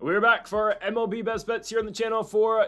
We're back for MLB Best Bets here on the channel for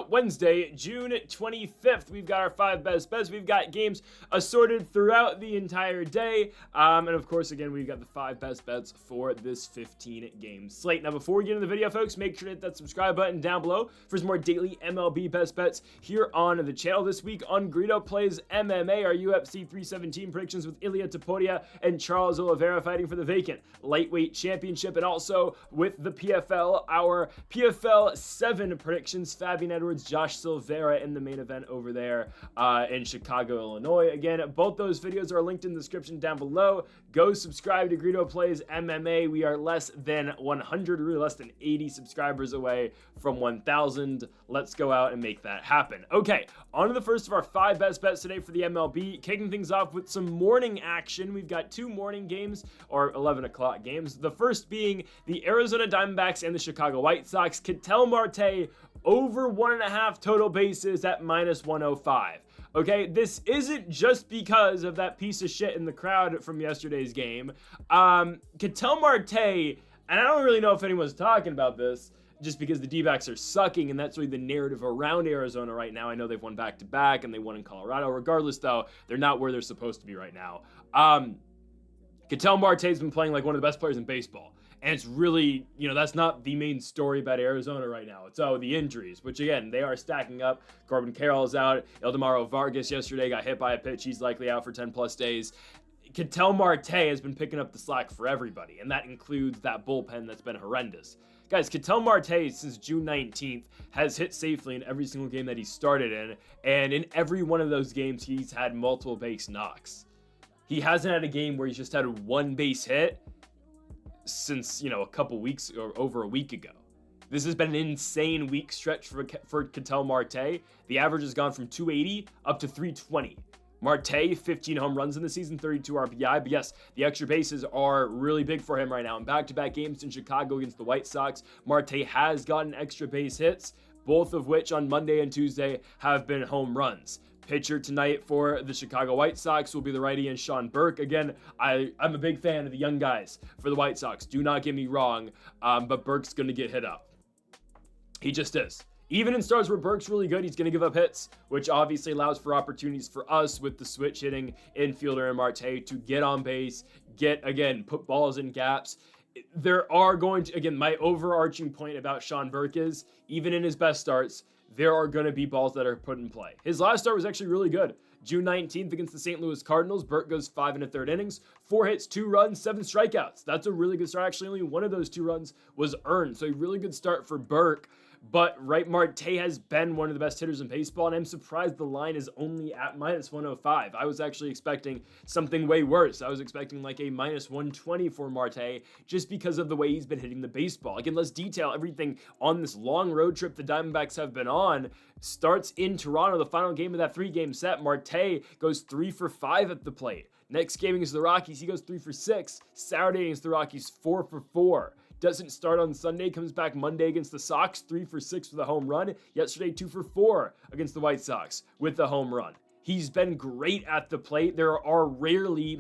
Wednesday, June 25th. We've got our 5 best bets. We've got games assorted throughout the entire day. And of course, again, we've got the 5 best bets for this 15-game slate. Now, before we get into the video, folks, make sure to hit that subscribe button down below for some more daily MLB Best Bets here on the channel. This week on Greedo Plays MMA, our UFC 317 predictions with Ilia Topuria and Charles Oliveira fighting for the vacant lightweight championship, and also with the PFL, our PFL 7 predictions, Fabian Edwards, Josh Silveira in the main event over there in Chicago, Illinois. Again, both those videos are linked in the description down below. Go subscribe to Greedo Plays MMA. We are less than 100, really less than 80 subscribers away from 1,000. Let's go out and make that happen. Okay, on to the first of our 5 best bets today for the MLB. Kicking things off with some morning action. We've got 2 morning games, or 11 o'clock games. The first being the Arizona Diamondbacks and the Chicago White Sox. Ketel Marte over 1.5 total bases at -105. Okay, this isn't just because of that piece of shit in the crowd from yesterday's game. Ketel Marte, and I don't really know if anyone's talking about this, just because the D-backs are sucking, and that's really the narrative around Arizona right now. I know they've won back-to-back, and they won in Colorado. Regardless, though, they're not where they're supposed to be right now. Ketel Marte's been playing like one of the best players in baseball. And it's really, that's not the main story about Arizona right now. It's the injuries, which again, they are stacking up. Corbin Carroll is out. Ildemaro Vargas yesterday got hit by a pitch. He's likely out for 10 plus days. Ketel Marte has been picking up the slack for everybody, and that includes that bullpen that's been horrendous. Guys, Ketel Marte, since June 19th, has hit safely in every single game that he started in, and in every one of those games, he's had multiple base knocks. He hasn't had a game where he's just had one base hit since, a couple weeks or over a week ago. This has been an insane week stretch for Ketel Marte. The average has gone from 280 up to 320. Marte, 15 home runs in the season, 32 RBI. But yes, the extra bases are really big for him right now. In back-to-back games in Chicago against the White Sox, Marte has gotten extra base hits, both of which on Monday and Tuesday have been home runs. Pitcher tonight for the Chicago White Sox will be the righty and Sean Burke. Again, I'm a big fan of the young guys for the White Sox. Do not get me wrong, but Burke's going to get hit up. He just is. Even in starts where Burke's really good, he's going to give up hits, which obviously allows for opportunities for us with the switch hitting infielder and Marte to get on base, put balls in gaps. There are going to, again, my overarching point about Sean Burke is, even in his best starts, there are going to be balls that are put in play. His last start was actually really good. June 19th against the St. Louis Cardinals, Burke goes 5 1/3 innings, 4 hits, 2 runs, 7 strikeouts. That's a really good start. Actually, only one of those 2 runs was earned, so a really good start for Burke. But Marte has been one of the best hitters in baseball, and I'm surprised the line is only at -105. I was actually expecting something way worse. I was expecting like a -120 for Marte, just because of the way he's been hitting the baseball. Again, let's detail everything on this long road trip the Diamondbacks have been on. Starts in Toronto, the final game of that 3-game set. Marte goes 3 for 5 at the plate. Next game against the Rockies, he goes 3 for 6. Saturday against the Rockies, 4 for 4. Doesn't start on Sunday, comes back Monday against the Sox, 3 for 6 with a home run. Yesterday, 2 for 4 against the White Sox with the home run. He's been great at the plate. There are rarely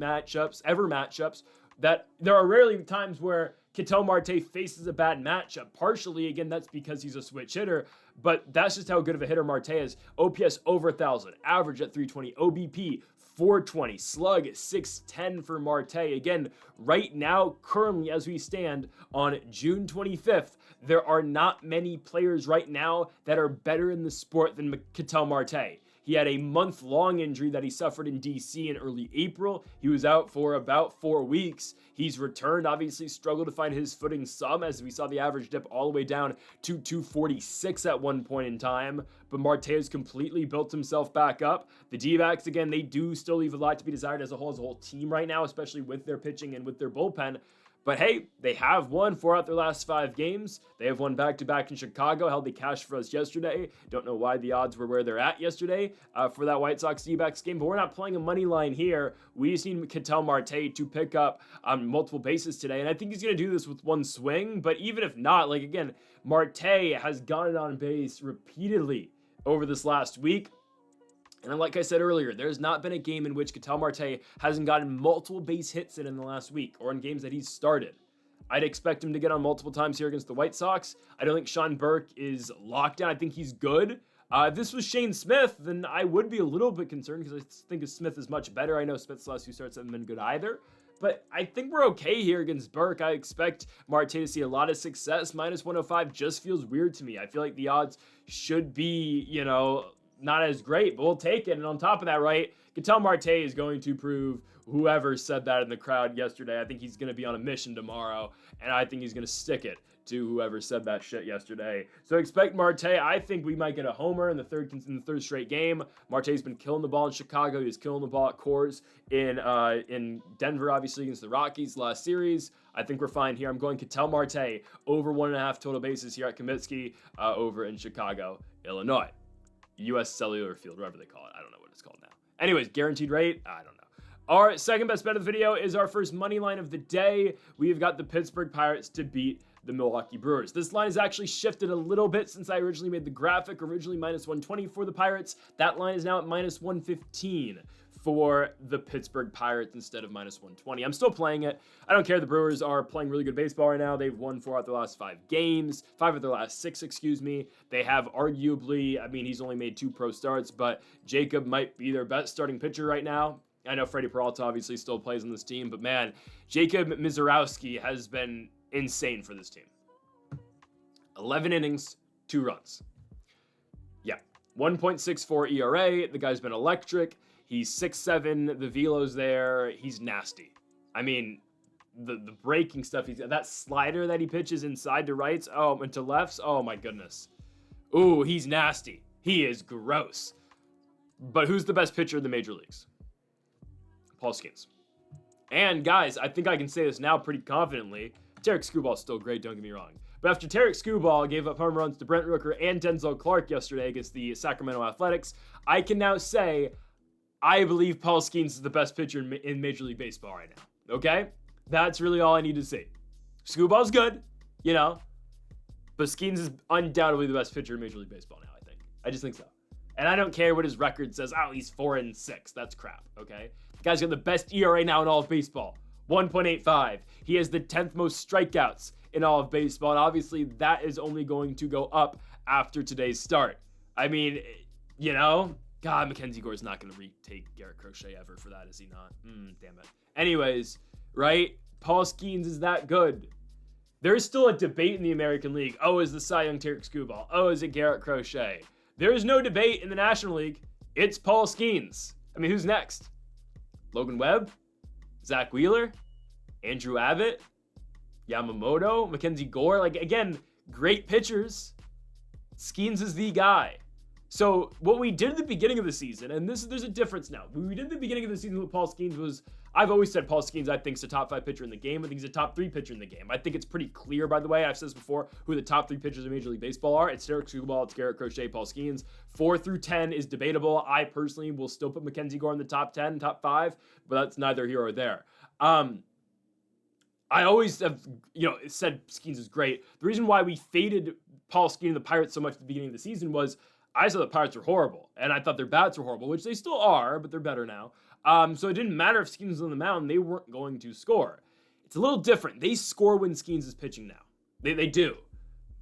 times where Ketel Marte faces a bad matchup. Partially, again, that's because he's a switch hitter, but that's just how good of a hitter Marte is. OPS over 1,000, average at 320, OBP 420, slug 610 for Marte. Again, right now, currently as we stand on June 25th, there are not many players right now that are better in the sport than Ketel Marte. He had a month-long injury that he suffered in DC in early April. He was out for about 4 weeks. He's returned, obviously struggled to find his footing some, as we saw the average dip all the way down to 246 at one point in time. But Marte has completely built himself back up. The D-backs, again, they do still leave a lot to be desired as a whole team right now, especially with their pitching and with their bullpen. But hey, they have won 4 out their last 5 games. They have won back-to-back in Chicago, held the cash for us yesterday. Don't know why the odds were where they're at yesterday for that White Sox D-backs game, but we're not playing a money line here. We just need Ketel Marte to pick up multiple bases today, and I think he's going to do this with one swing, but even if not, Marte has gotten on base repeatedly over this last week. And like I said earlier, there's not been a game in which Ketel Marte hasn't gotten multiple base hits in the last week or in games that he's started. I'd expect him to get on multiple times here against the White Sox. I don't think Sean Burke is locked down. I think he's good. If this was Shane Smith, then I would be a little bit concerned because I think Smith is much better. I know Smith's last few starts haven't been good either. But I think we're okay here against Burke. I expect Marte to see a lot of success. Minus 105 just feels weird to me. I feel like the odds should be, not as great, but we'll take it. And on top of that, right, Ketel Marte is going to prove whoever said that in the crowd yesterday. I think he's going to be on a mission tomorrow, and I think he's going to stick it to whoever said that shit yesterday. So expect Marte. I think we might get a homer in the third straight game. Marte's been killing the ball in Chicago. He was killing the ball at Coors in Denver, obviously, against the Rockies last series. I think we're fine here. I'm going Ketel Marte over 1.5 total bases here at Comiskey over in Chicago, Illinois. U.S. Cellular Field, whatever they call it. I don't know what it's called now. Anyways, guaranteed rate? I don't know. Our second best bet of the video is our first money line of the day. We've got the Pittsburgh Pirates to beat the Milwaukee Brewers. This line has actually shifted a little bit since I originally made the graphic, originally minus 120 for the Pirates. That line is now at minus 115 for the Pittsburgh Pirates instead of minus 120. I'm still playing it. I don't care. The Brewers are playing really good baseball right now. They've won 4 out of their last 5 games, 5 of their last 6, excuse me. They have arguably, he's only made 2 pro starts, but Jacob might be their best starting pitcher right now. I know Freddie Peralta obviously still plays on this team, but man, Jacob Mizorowski has been insane for this team. 11 innings, 2 runs. Yeah, 1.64 ERA. The guy's been electric. He's 6'7". The velo's there. He's nasty. The breaking stuff. That slider that he pitches inside to rights, and to lefts. Oh my goodness. Ooh, he's nasty. He is gross. But who's the best pitcher in the major leagues? Paul Skeens. And guys, I think I can say this now pretty confidently. Tarek Skubal is still great, don't get me wrong. But after Tarek Skubal gave up home runs to Brent Rooker and Denzel Clark yesterday against the Sacramento Athletics, I can now say I believe Paul Skeens is the best pitcher in Major League Baseball right now. Okay? That's really all I need to say. Skubal's good, but Skeens is undoubtedly the best pitcher in Major League Baseball now, I think. I just think so. And I don't care what his record says. He's 4-6. That's crap, okay? The guy's got the best ERA now in all of baseball. 1.85. He has the 10th most strikeouts in all of baseball. And obviously, that is only going to go up after today's start. God, Mackenzie Gore's not going to retake Garrett Crochet ever for that, is he not? Damn it. Anyways, right? Paul Skeens is that good. There's still a debate in the American League. Is the Cy Young Tarek Skubal? Is it Garrett Crochet? There is no debate in the National League. It's Paul Skeens. Who's next? Logan Webb? Zach Wheeler? Andrew Abbott? Yamamoto? Mackenzie Gore? Again, great pitchers. Skeens is the guy. So what we did at the beginning of the season, and there's a difference now. What we did at the beginning of the season with Paul Skeens was, I've always said Paul Skeens, I think, is a top 5 pitcher in the game. I think he's a top 3 pitcher in the game. I think it's pretty clear, by the way, I've said this before, who the top 3 pitchers in Major League Baseball are. It's Tarek Skubal, it's Garrett Crochet, Paul Skeens. 4 through 10 is debatable. I personally will still put Mackenzie Gore in the top 10, top 5, but that's neither here or there. I always have, said Skeens is great. The reason why we faded Paul Skeens and the Pirates so much at the beginning of the season was I thought the Pirates were horrible, and I thought their bats were horrible, which they still are, but they're better now. So it didn't matter if Skeens was on the mound, they weren't going to score. It's a little different. They score when Skeens is pitching now. They do.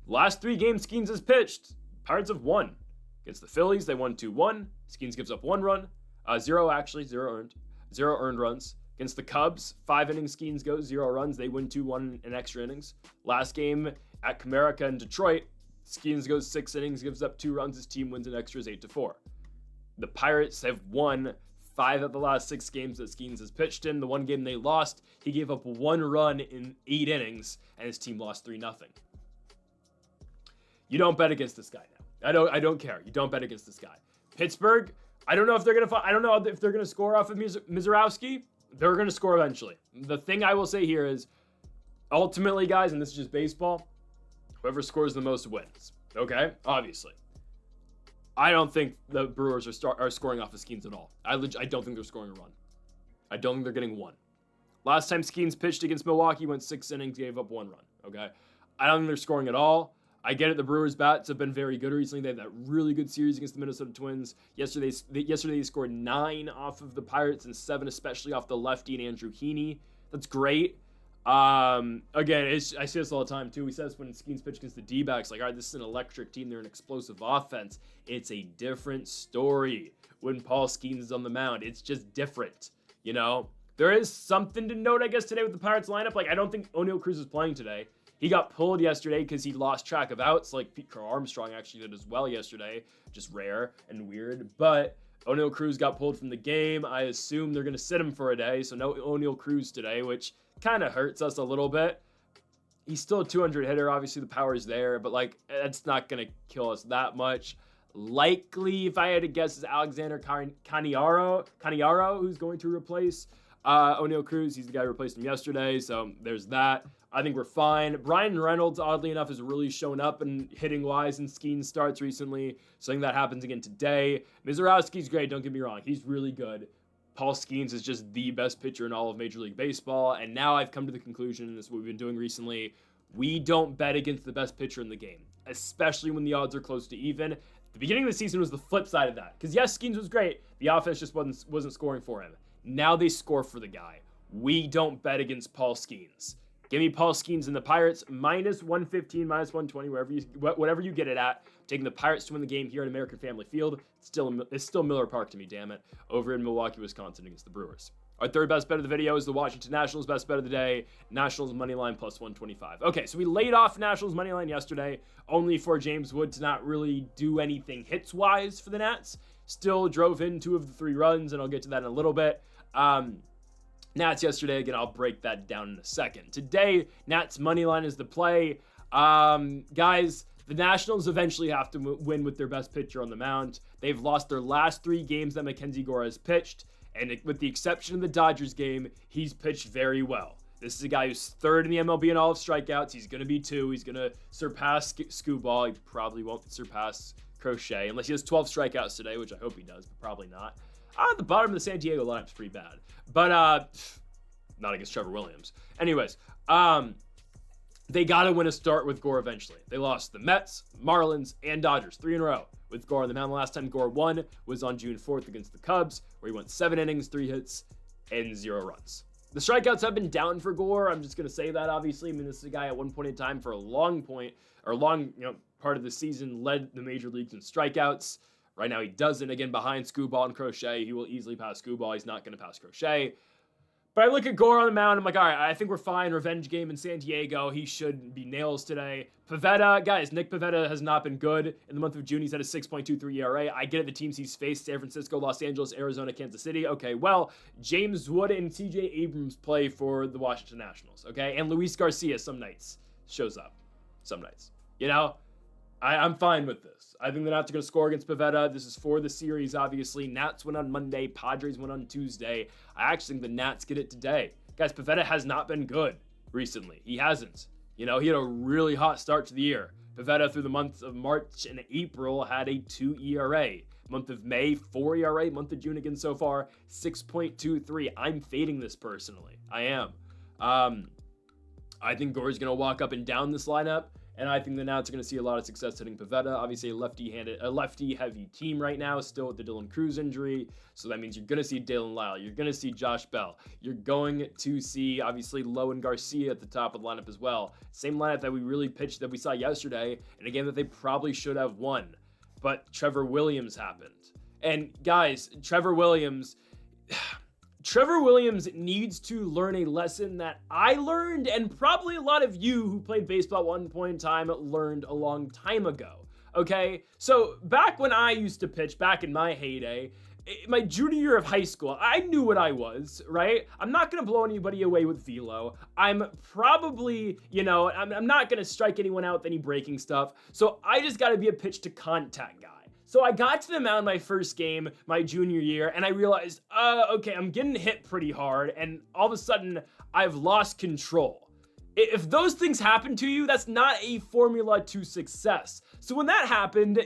Last 3 games Skeens has pitched, Pirates have won. Against the Phillies, they won 2-1. Skeens gives up 1 run. 0 earned. 0 earned runs. Against the Cubs, 5 innings Skeens goes, 0 runs. They win 2-1 in extra innings. Last game at Comerica in Detroit, Skeens goes 6 innings, gives up 2 runs. His team wins in extras 8-4. The Pirates have won 5 of the last 6 games that Skeens has pitched in. The one game they lost, he gave up 1 run in 8 innings, and his team lost 3-0. You don't bet against this guy now. I don't care. You don't bet against this guy. Pittsburgh, I don't know if they're gonna score off of Mizorowski. They're gonna score eventually. The thing I will say here is, ultimately, guys, and this is just baseball, whoever scores the most wins. Okay? Obviously. I don't think the Brewers are scoring off of Skeens at all. I don't think they're scoring a run. I don't think they're getting 1. Last time Skeens pitched against Milwaukee, went 6 innings, gave up 1 run. Okay? I don't think they're scoring at all. I get it. The Brewers' bats have been very good recently. They had that really good series against the Minnesota Twins. Yesterday they scored 9 off of the Pirates and 7 especially off the lefty and Andrew Heaney. That's great. Again, I see this all the time too. We said this when Skeens pitched against the D-backs, like, all right, this is an electric team. They're an explosive offense. It's a different story when Paul Skeens is on the mound. It's just different, you know? There is something to note, I guess, today with the Pirates lineup. Like, I don't think O'Neal Cruz is playing today. He got pulled yesterday because he lost track of outs, like Pete Crow Armstrong actually did as well yesterday. Just rare and weird. But O'Neal Cruz got pulled from the game. I assume they're going to sit him for a day, so no O'Neal Cruz today, which kind of hurts us a little bit. He's still a 200 hitter. Obviously, the power's there, but, like, that's not going to kill us that much. Likely, if I had to guess, is Alexander Caniaro, who's going to replace O'Neal Cruz. He's the guy who replaced him yesterday, so there's that. I think we're fine. Brian Reynolds, oddly enough, has really shown up and hitting-wise in Skeens starts recently, so I think that happens again today. Mizorowski's great, don't get me wrong. He's really good. Paul Skeens is just the best pitcher in all of Major League Baseball, and now I've come to the conclusion, and this is what we've been doing recently, we don't bet against the best pitcher in the game, especially when the odds are close to even. The beginning of the season was the flip side of that, because yes, Skeens was great. The offense just wasn't scoring for him. Now they score for the guy. We don't bet against Paul Skeens. Give me Paul Skeens and the Pirates, minus 115, minus 120, whatever you get it at. I'm taking the Pirates to win the game here at American Family Field. It's still Miller Park to me, damn it, over in Milwaukee, Wisconsin against the Brewers. Our third best bet of the video is the Washington Nationals best bet of the day. Nationals money line plus 125. Okay, so we laid off Nationals money line yesterday, only for James Wood to not really do anything hits-wise for the Nats. Still drove in 2 of the 3 runs, and I'll get to that in a little bit. Nats yesterday, again, I'll break that down in a second. Today, Nats money line is the play. Guys, the Nationals eventually have to win with their best pitcher on the mound. They've lost their last 3 games that Mackenzie Gore has pitched, and with the exception of the Dodgers game, he's pitched very well. This is a guy who's 3rd in the MLB in all of strikeouts. He's going to be 2. He's going to surpass Scuball. He probably won't surpass Crochet, unless he has 12 strikeouts today, which I hope he does, but probably not. The bottom of the San Diego lineup's pretty bad. But, not against Trevor Williams. Anyways, they got to win a start with Gore eventually. They lost the Mets, Marlins, and Dodgers 3 in a row with Gore on the mound. The last time Gore won was on June 4th against the Cubs, where he went 7 innings, 3 hits, and 0 runs. The strikeouts have been down for Gore. I'm just going to say that, obviously. I mean, this is a guy at one point in time for a long part of the season led the major leagues in strikeouts. Right now, he doesn't. Again, behind Scuball and Crochet, he will easily pass Scuball. He's not going to pass Crochet. But I look at Gore on the mound. I'm like, all right, I think we're fine. Revenge game in San Diego. He should be nails today. Pivetta, guys, Nick Pivetta has not been good. In the month of June, he's had a 6.23 ERA. I get it. The teams he's faced, San Francisco, Los Angeles, Arizona, Kansas City. Okay, well, James Wood and TJ Abrams play for the Washington Nationals, okay? And Luis Garcia some nights shows up. Some nights. You know? I'm fine with this. I think the Nats are going to score against Pivetta. This is for the series, obviously. Nats win on Monday. Padres win on Tuesday. I actually think the Nats get it today. Guys, Pivetta has not been good recently. He hasn't. You know, he had a really hot start to the year. Pivetta, through the months of March and April, had a 2 ERA. Month of May, 4 ERA. Month of June, again, so far, 6.23. I'm fading this personally. I am. I think Gore's going to walk up and down this lineup. And I think the Nats are going to see a lot of success hitting Pivetta. Obviously, a lefty-heavy team right now, still with the Dylan Cruz injury. So that means you're going to see Dalen Lyle. You're going to see Josh Bell. You're going to see, obviously, Lowe and Garcia at the top of the lineup as well. Same lineup that we saw yesterday, in a game that they probably should have won. But Trevor Williams happened. And guys, Trevor Williams needs to learn a lesson that I learned, and probably a lot of you who played baseball at one point in time learned a long time ago, okay? So back when I used to pitch, back in my heyday, my junior year of high school, I knew what I was, right? I'm not going to blow anybody away with velo. I'm probably, I'm not going to strike anyone out with any breaking stuff. So I just got to be a pitch to contact guy. So I got to the mound my first game, my junior year, and I realized, okay, I'm getting hit pretty hard, and all of a sudden, I've lost control. If those things happen to you, that's not a formula to success. So when that happened,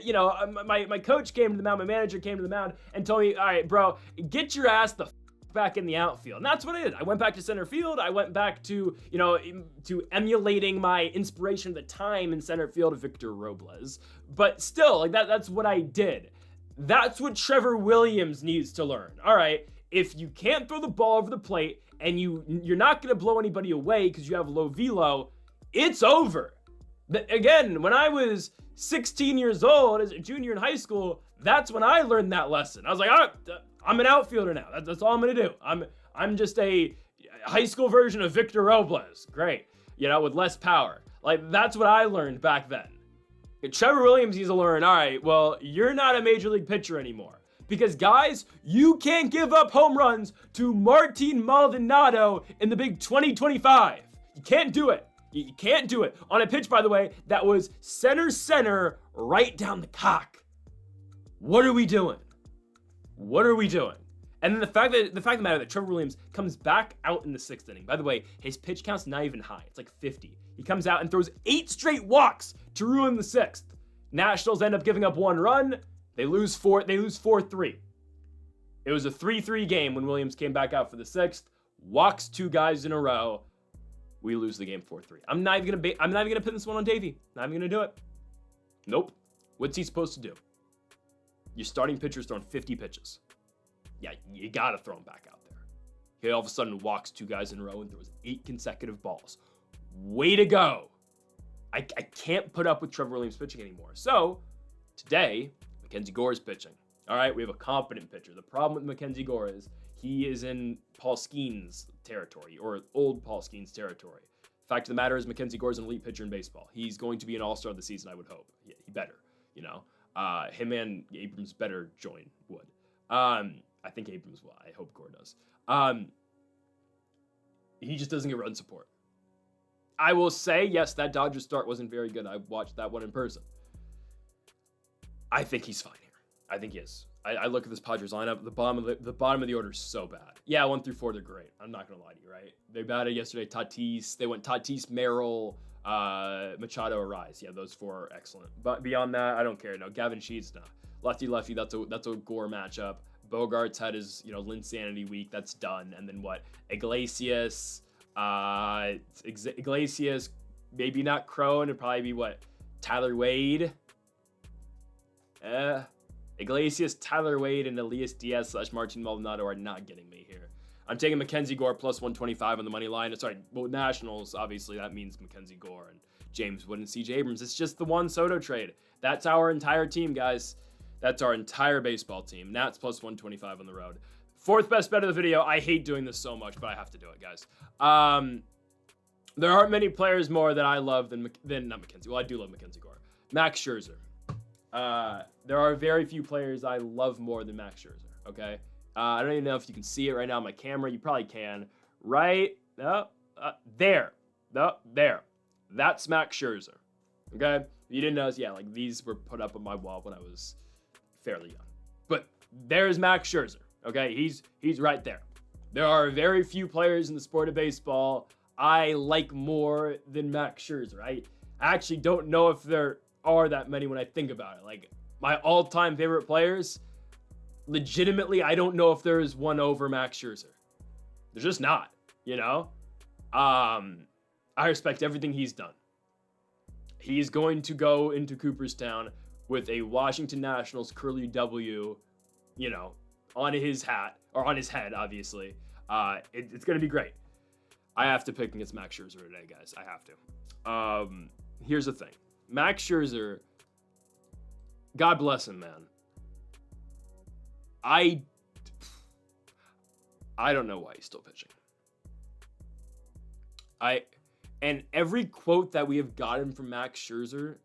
my coach came to the mound, my manager came to the mound, and told me, all right, bro, get your ass the back in the outfield. And that's what I did. I went back to center field. I went back to, to emulating my inspiration at the time in center field, Victor Robles. But still, that's what I did. That's what Trevor Williams needs to learn. All right, if you can't throw the ball over the plate and you're not going to blow anybody away because you have low velo, it's over. Again, when I was 16 years old as a junior in high school, that's when I learned that lesson. I was like, I'm an outfielder now. That's all I'm going to do. I'm just a high school version of Victor Robles. Great. With less power. Like, that's what I learned back then. Trevor Williams needs to learn, all right, well, you're not a major league pitcher anymore. Because, guys, you can't give up home runs to Martin Maldonado in the big 2025. You can't do it. You can't do it. On a pitch, by the way, that was center right down the cock. What are we doing? What are we doing? And then the fact of the matter that Trevor Williams comes back out in the 6th inning. By the way, his pitch count's not even high. It's like 50. He comes out and throws 8 straight walks to ruin the 6th. Nationals end up giving up 1 run. They lose 4-3. It was a 3-3 game when Williams came back out for the 6th. Walks 2 guys in a row. We lose the game 4-3. I'm not even gonna put this one on Davey. Not even gonna do it. Nope. What's he supposed to do? Your starting pitcher's throwing 50 pitches. Yeah, you gotta throw him back out there. He all of a sudden walks 2 guys in a row and throws 8 consecutive balls. Way to go. I can't put up with Trevor Williams pitching anymore. So, today, Mackenzie Gore is pitching. All right, we have a competent pitcher. The problem with Mackenzie Gore is he is in Paul Skeens territory, or old Paul Skeens territory. Fact of the matter is Mackenzie Gore is an elite pitcher in baseball. He's going to be an all-star this season, I would hope. Yeah, he better, Him and Abrams better join would. I think Abrams will. I hope Gore does. He just doesn't get run support. I will say, yes, that Dodgers start wasn't very good. I watched that one in person. I think he's fine here. I think he is. I look at this Padres lineup. The bottom of the order is so bad. Yeah, 1 through 4, they're great. I'm not gonna lie to you, right? They batted yesterday. Tatis. They went Tatis, Merrill, Machado, Arise. Yeah, those 4 are excellent. But beyond that, I don't care. No, Gavin Sheets, no. Lefty. That's a Gore matchup. Bogarts had his Linsanity week. That's done. And then what? Iglesias. Iglesias, maybe not Crone. It'd probably be what? Tyler Wade. Iglesias, Tyler Wade, and Elias Diaz / Martin Maldonado are not getting me here. I'm taking Mackenzie Gore plus 125 on the money line. Sorry, well, Nationals, obviously, that means Mackenzie Gore and James Wood and CJ Abrams. It's just the Juan Soto trade. That's our entire team, guys. That's our entire baseball team. Nats plus 125 on the road. 4th best bet of the video. I hate doing this so much, but I have to do it, guys. There aren't many players more that I love than not Mackenzie. Well, I do love Mackenzie Gore. Max Scherzer. There are very few players I love more than Max Scherzer, okay? I don't even know if you can see it right now on my camera. You probably can. Right? There. There. That's Max Scherzer, okay? If you didn't notice, yeah, like these were put up on my wall when I was fairly young. But there's Max Scherzer, okay? He's right there. There are very few players in the sport of baseball I like more than Max Scherzer. I actually don't know if there are that many when I think about it. Like, my all-time favorite players, legitimately, I don't know if there is one over Max Scherzer. There's just not, I respect everything he's done. He's going to go into Cooperstown with a Washington Nationals curly W, on his hat, or on his head, obviously. It's going to be great. I have to pick against Max Scherzer today, guys. I have to. Here's the thing. Max Scherzer, God bless him, man. I don't know why he's still pitching. And every quote that we have gotten from Max Scherzer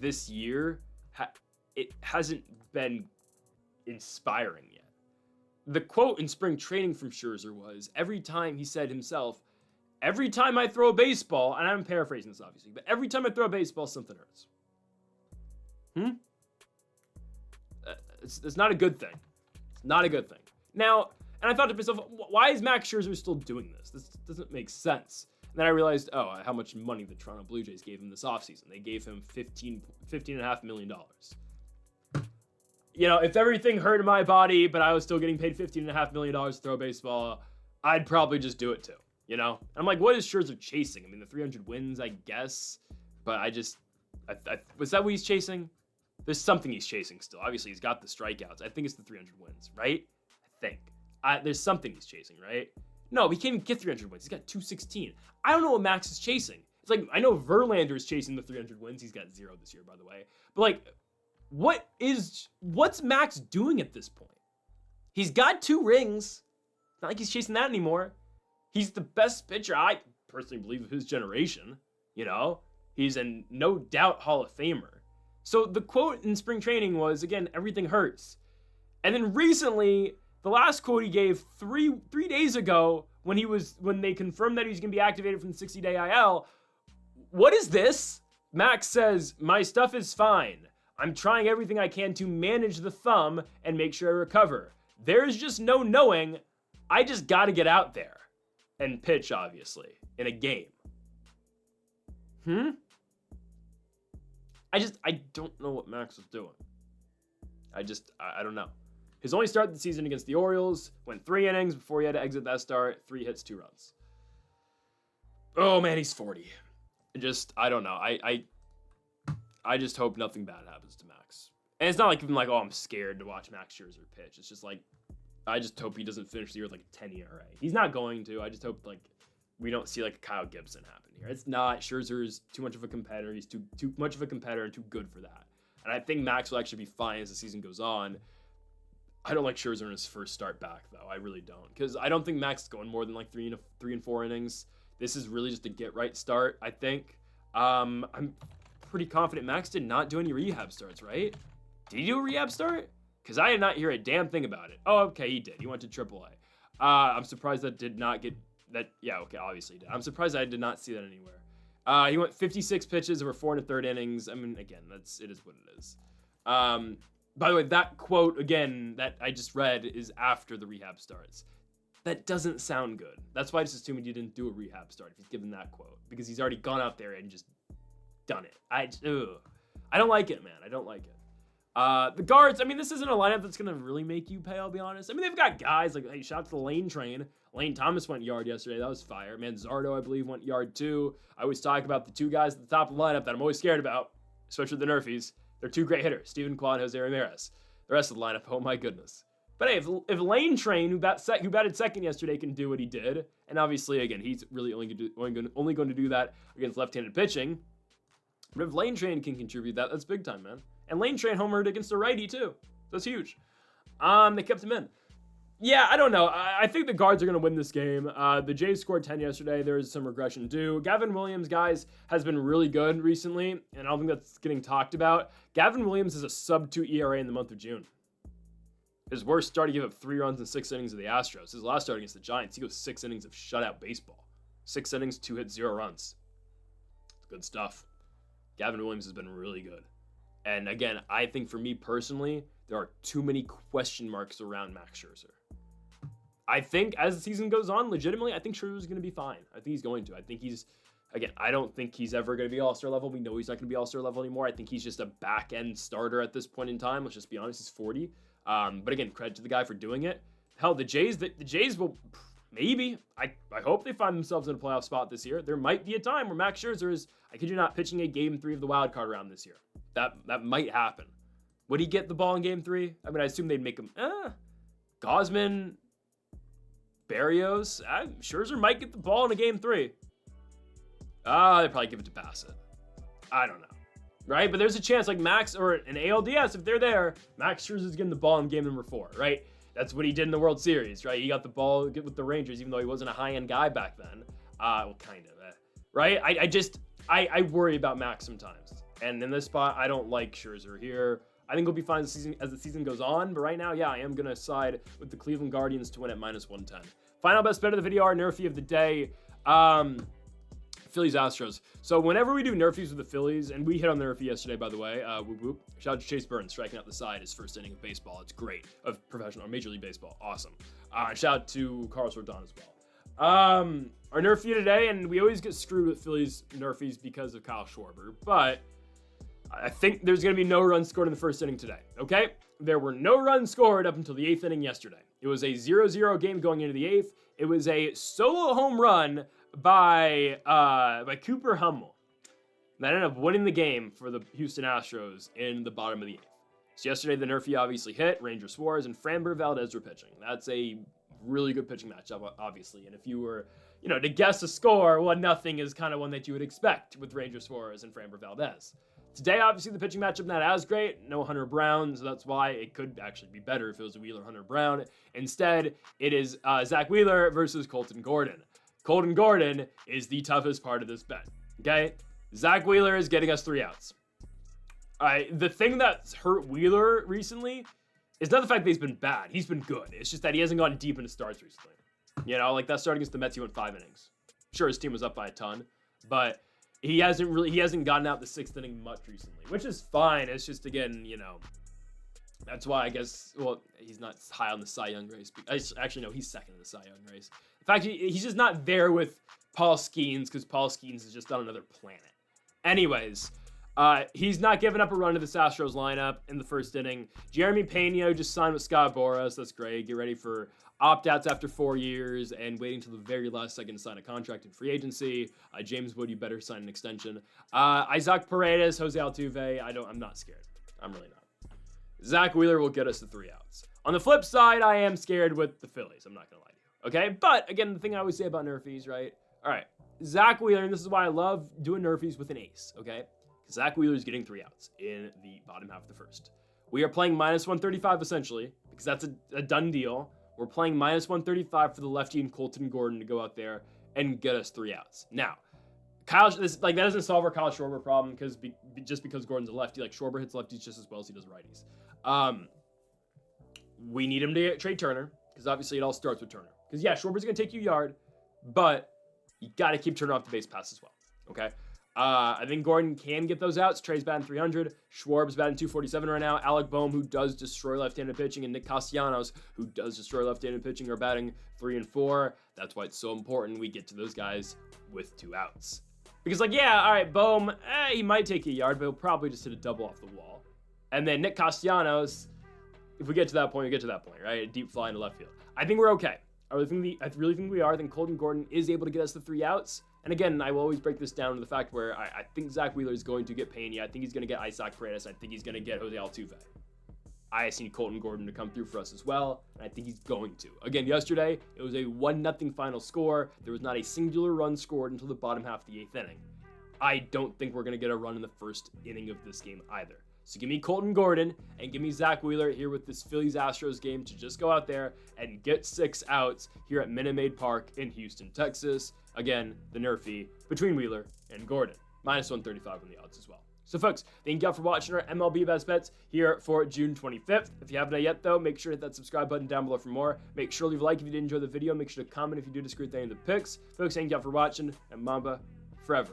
this year, it hasn't been inspiring yet. The quote in spring training from Scherzer was, every time he said himself, every time I throw a baseball, and I'm paraphrasing this obviously, but every time I throw a baseball, something hurts. It's not a good thing. It's not a good thing. Now, and I thought to myself, why is Max Scherzer still doing this? This doesn't make sense. And then I realized, how much money the Toronto Blue Jays gave him this offseason. They gave him $15.5 million. If everything hurt in my body, but I was still getting paid $15.5 million to throw a baseball, I'd probably just do it too. I'm like, what is Scherzer chasing? I mean, the 300 wins, I guess. But was that what he's chasing? There's something he's chasing still. Obviously, he's got the strikeouts. I think it's the 300 wins, right? I think. There's something he's chasing, right? No, he can't even get 300 wins. He's got 216. I don't know what Max is chasing. It's like, I know Verlander is chasing the 300 wins. He's got 0 this year, by the way. But like, what's Max doing at this point? He's got 2 rings. Not like he's chasing that anymore. He's the best pitcher, I personally believe, of his generation. You know, he's a no doubt Hall of Famer. So the quote in spring training was, again, everything hurts. And then recently, the last quote he gave 3 days ago when they confirmed that he was going to be activated from the 60-day IL. What is this? Max says, "My stuff is fine. I'm trying everything I can to manage the thumb and make sure I recover. There's just no knowing. I just got to get out there and pitch, obviously, in a game." I don't know what Max was doing. I don't know. His only start of the season against the Orioles, went 3 innings before he had to exit that start, 3 hits, 2 runs. Oh man, he's 40. I don't know. I just hope nothing bad happens to Max. And it's not like even like, oh, I'm scared to watch Max Scherzer pitch. It's just like, I just hope he doesn't finish the year with like a 10 ERA. He's not going to. I just hope like we don't see like a Kyle Gibson happen here. It's not. Scherzer's too much of a competitor. He's too much of a competitor and too good for that. And I think Max will actually be fine as the season goes on. I don't like Scherzer in his first start back though. I really don't, because I don't think Max is going more than like 3 and 4 innings. This is really just a get right start, I think. I'm pretty confident Max did not do any rehab starts, right? Did he do a rehab start? Because I did not hear a damn thing about it. Oh, okay, he did. He went to AAA. I'm surprised that did not get that. Yeah, okay, obviously he did. I'm surprised I did not see that anywhere. He went 56 pitches over 4 1/3 innings. I mean, again, it is what it is. By the way, that quote again that I just read is after the rehab starts. That doesn't sound good. That's why I just assumed he didn't do a rehab start if he's given that quote, because he's already gone out there and just done it. I don't like it, man. I don't like it. The guards, I mean, this isn't a lineup that's going to really make you pay, I'll be honest. I mean, they've got guys like, hey, shout out to the Lane train. Lane Thomas went yard yesterday. That was fire. Manzardo, I believe, went yard too. I always talk about the 2 guys at the top of the lineup that I'm always scared about, especially the Nerfies. They're 2 great hitters, Steven Kwan, Jose Ramirez. The rest of the lineup, oh my goodness. But hey, if Lane Train, who batted second yesterday, can do what he did, and obviously, again, he's really only going to do that against left-handed pitching. But if Lane Train can contribute that's big time, man. And Lane Train homered against a righty, too. That's huge. They kept him in. Yeah, I don't know. I think the guards are going to win this game. The Jays scored 10 yesterday. There's some regression due. Gavin Williams, guys, has been really good recently, and I don't think that's getting talked about. Gavin Williams is a sub-2 ERA in the month of June. His worst start, he gave up 3 runs in 6 innings of the Astros. His last start against the Giants, he goes 6 innings of shutout baseball. 6 innings, 2 hits, 0 runs. It's good stuff. Gavin Williams has been really good. And again, I think for me personally, there are too many question marks around Max Scherzer. I think as the season goes on, legitimately, I think Scherzer's going to be fine. I think he's going to. I think he's, again, I don't think he's ever going to be All-Star level. We know he's not going to be All-Star level anymore. I think he's just a back-end starter at this point in time. Let's just be honest, he's 40. But again, credit to the guy for doing it. Hell, the Jays will maybe, I hope they find themselves in a playoff spot this year. There might be a time where Max Scherzer is, I kid you not, pitching a Game 3 of the wild card round this year. That might happen. Would he get the ball in Game 3? I mean, I assume they'd make him, Gausman, Berrios, Scherzer might get the ball in a Game 3. They'd probably give it to Bassett. I don't know. Right? But there's a chance, like Max or an ALDS, if they're there, Max Scherzer's getting the ball in game number 4, right? That's what he did in the World Series, right? He got the ball with the Rangers, even though he wasn't a high-end guy back then. Well, kind of, right? I worry about Max sometimes. And in this spot, I don't like Scherzer here. I think he'll be fine as the season goes on. But right now, yeah, I am going to side with the Cleveland Guardians to win at -110. Final best bet of the video, our Nerfy of the day. Phillies Astros. So whenever we do Nerfies with the Phillies, and we hit on the Nerfy yesterday, by the way, whoop whoop. Shout out to Chase Burns striking out the side his first inning of baseball. It's great. Of professional or Major League Baseball. Awesome. Shout out to Carlos Rodon as well. Our Nerfy today, and we always get screwed with Phillies Nerfies because of Kyle Schwarber, but I think there's going to be no runs scored in the first inning today, okay? There were no runs scored up until the 8th inning yesterday. It was a 0-0 game going into the 8th. It was a solo home run by Cooper Hummel that ended up winning the game for the Houston Astros in the bottom of the 8th. So yesterday, the Nerfy obviously hit. Ranger Suarez and Framber Valdez were pitching. That's a really good pitching matchup, obviously. And if you were, to guess a score, 1-0 is kind of one that you would expect with Ranger Suarez and Framber Valdez. Today, obviously, the pitching matchup not as great. No Hunter Brown, so that's why it could actually be better if it was Wheeler Hunter Brown. Instead, it is Zach Wheeler versus Colton Gordon. Colton Gordon is the toughest part of this bet, okay? Zach Wheeler is getting us 3 outs. All right, the thing that's hurt Wheeler recently is not the fact that he's been bad. He's been good. It's just that he hasn't gotten deep into starts recently. Like that start against the Mets, he went 5 innings. Sure, his team was up by a ton, but he hasn't gotten out the 6th inning much recently, which is fine. It's just, again, that's why I guess, he's not high on the Cy Young race. Actually, no, he's second in the Cy Young race. In fact, he's just not there with Paul Skeens because Paul Skeens is just on another planet. Anyways, he's not giving up a run to the Astros lineup in the 1st inning. Jeremy Pena just signed with Scott Boras. That's great. Get ready for opt-outs after 4 years and waiting till the very last second to sign a contract in free agency. James Wood, you better sign an extension. Isaac Paredes, Jose Altuve. I'm not scared. I'm really not. Zach Wheeler will get us the 3 outs. On the flip side, I am scared with the Phillies. I'm not going to lie to you. Okay? But, again, the thing I always say about NRFIs, right? All right. Zach Wheeler, and this is why I love doing NRFIs with an ace, okay? Zach Wheeler is getting 3 outs in the bottom half of the 1st. We are playing minus 135, essentially, because that's a done deal. We're playing minus 135 for the lefty and Colton Gordon to go out there and get us 3 outs. Now, that doesn't solve our Kyle Schwarber problem just because Gordon's a lefty. Like, Schwarber hits lefties just as well as he does righties. We need him to trade Turner because obviously it all starts with Turner. Because, yeah, Schwarber's going to take you a yard, but you got to keep Turner off the base pass as well, okay? I think Gordon can get those outs. Trey's batting 300. Schwarb's batting 247 right now. Alec Boehm, who does destroy left-handed pitching, and Nick Castellanos, who does destroy left-handed pitching, are batting 3 and 4. That's why it's so important we get to those guys with 2 outs. Because, all right, Boehm, he might take a yard, but he'll probably just hit a double off the wall. And then Nick Castellanos, if we get to that point, we get to that point, right? A deep fly into left field. I think we're okay. I really think we are. I think Colton Gordon is able to get us the 3 outs. And again, I will always break this down to the fact where I think Zach Wheeler is going to get Pena. I think he's going to get Isaac Paredes. I think he's going to get Jose Altuve. I see Colton Gordon to come through for us as well, and I think he's going to. Again, yesterday, it was a 1-0 final score. There was not a singular run scored until the bottom half of the 8th inning. I don't think we're going to get a run in the 1st inning of this game either. So give me Colton Gordon and give me Zach Wheeler here with this Phillies-Astros game to just go out there and get 6 outs here at Minute Maid Park in Houston, Texas. Again, the NRFI between Wheeler and Gordon. Minus 135 on the odds as well. So, folks, thank you all for watching our MLB Best Bets here for June 25th. If you haven't yet, though, make sure to hit that subscribe button down below for more. Make sure to leave a like if you did enjoy the video. Make sure to comment if you do disagree with any of the picks. Folks, thank you all for watching, and Mamba forever.